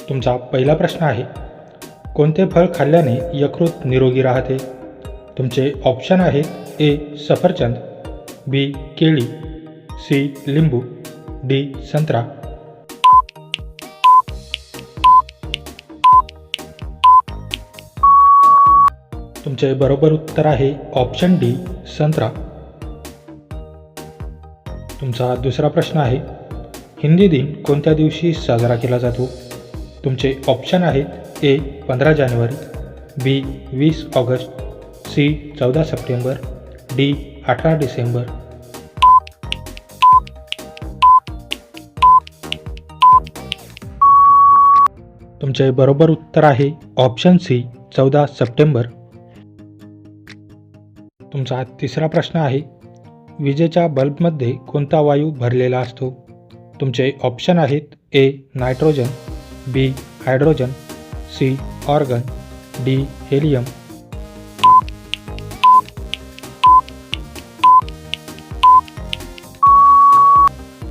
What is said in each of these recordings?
तुमचा पहिला प्रश्न आहे, कोणते फळ खाल्ल्याने यकृत निरोगी राहते? तुमचे ऑप्शन आहेत ए सफरचंद, बी केळी, सी लिंबू, डी संत्रा. तुमचे बरोबर उत्तर आहे ऑप्शन डी संत्रा. तुमचा दुसरा प्रश्न आहे, हिंदी दिन कोणत्या दिवशी साजरा केला जातो? तुमचे ऑप्शन आहेत ए 15 जानेवारी, बी 20 ऑगस्ट, सी 14 सप्टेंबर, डी 18 डिसेंबर. तुमचे बरोबर उत्तर आहे ऑप्शन सी 14 सप्टेंबर. तुमचा तिसरा प्रश्न आहे, विजेच्या बल्बमध्ये कोणता वायू भरलेला असतो? तुमचे ऑप्शन आहेत A nitrogen, B hydrogen, C argon, D helium.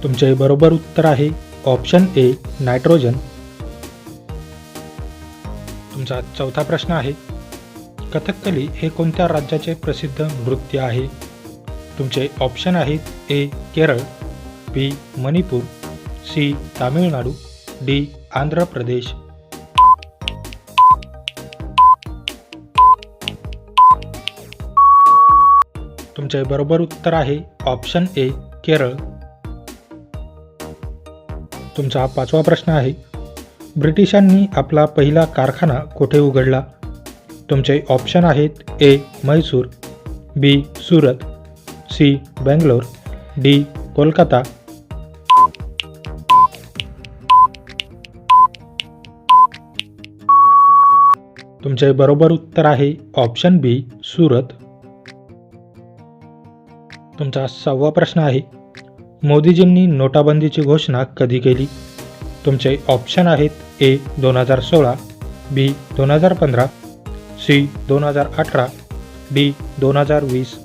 तुमचे बरोबर उत्तर आहे ऑप्शन ए नायट्रोजन. तुमचा चौथा प्रश्न आहे, कथकली हे कोणत्या राज्याचे प्रसिद्ध नृत्य आहे? तुमचे ऑप्शन आहेत ए केरळ, बी मणिपूर, सी तामिळनाडू, डी आंध्र प्रदेश. तुमचे बरोबर उत्तर आहे ऑप्शन ए केरळ. तुमचा पाचवा प्रश्न आहे, ब्रिटिशांनी आपला पहिला कारखाना कुठे उघडला? तुमचे ऑप्शन आहेत ए म्हैसूर, बी सुरत, सी बेंगलोर, डी कोलकाता. तुमचे बरोबर उत्तर आहे ऑप्शन बी सुरत. तुमचा सहावा प्रश्न आहे, मोदीजींनी नोटाबंदीची घोषणा कधी केली? तुमचे ऑप्शन आहेत ए 2016, बी 2015, सी 2018, डी 2020.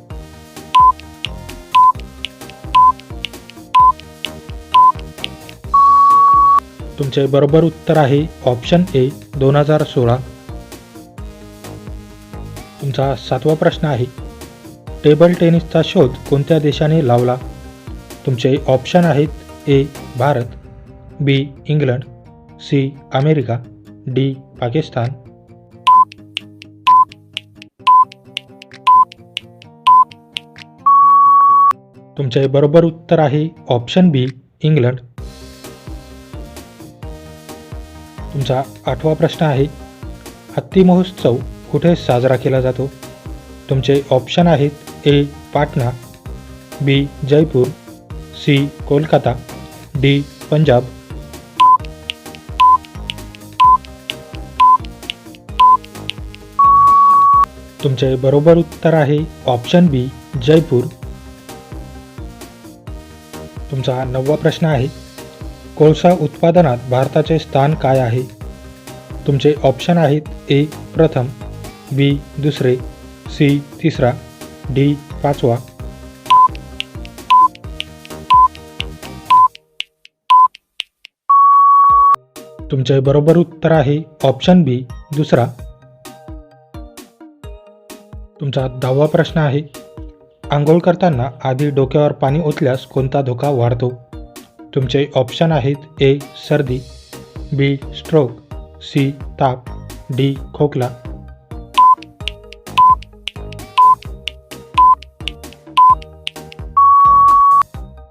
तुमचे बरोबर उत्तर आहे ऑप्शन ए 2016. तुमचा सातवा प्रश्न आहे, टेबल टेनिसचा शोध कोणत्या देशाने लावला? तुमचे ऑप्शन आहेत A Bharat, B England, C America, D Pakistan. तुमचे बरोबर उत्तर आहे ऑप्शन बी इंग्लंड. तुमचा आठवा प्रश्न आहे, हत्ती महोत्सव कुठे साजरा केला जातो? तुमचे ऑप्शन आहेत ए पाटणा, बी जयपूर, सी कोलकाता, डी पंजाब. तुमचे बरोबर उत्तर आहे ऑप्शन बी जयपूर. तुमचा नववा प्रश्न आहे, कोळसा उत्पादनात भारताचे स्थान काय आहे? तुमचे ऑप्शन आहेत ए प्रथम, बी दुसरे, सी तिसरा, डी पाचवा. तुमचे बरोबर उत्तर आहे ऑप्शन बी दुसरा. तुमचा 10वा प्रश्न आहे, आंघोळ करताना आधी डोक्यावर पाणी ओतल्यास कोणता धोका वाढतो? तुमचे ऑप्शन आहेत ए सर्दी, बी स्ट्रोक, सी ताप, डी खोकला.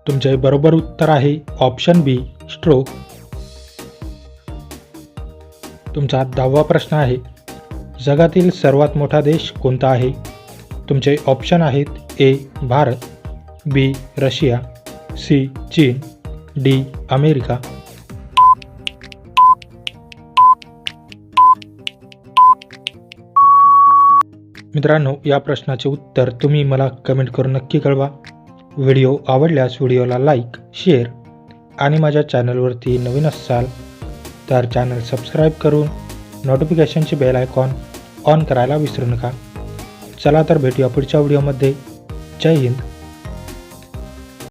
तुमचे बरोबर उत्तर आहे ऑप्शन बी स्ट्रोक. तुमचा 10वा प्रश्न आहे, जगातील सर्वात मोठा देश कोणता आहे? तुमचे ऑप्शन आहेत A Bharat, B Russia, C चीन, डी अमेरिका. मित्रांनो, या प्रश्नाचे उत्तर तुम्ही मला कमेंट करून नक्की कळवा. व्हिडिओ आवडल्यास व्हिडिओला लाईक, शेअर आणि माझ्या चॅनलवरती नवीन असाल तर चॅनल सबस्क्राईब करून नोटिफिकेशनची बेल आयकॉन ऑन करायला विसरू नका. चला तर भेटूया पुढच्या व्हिडिओमध्ये. जय हिंद.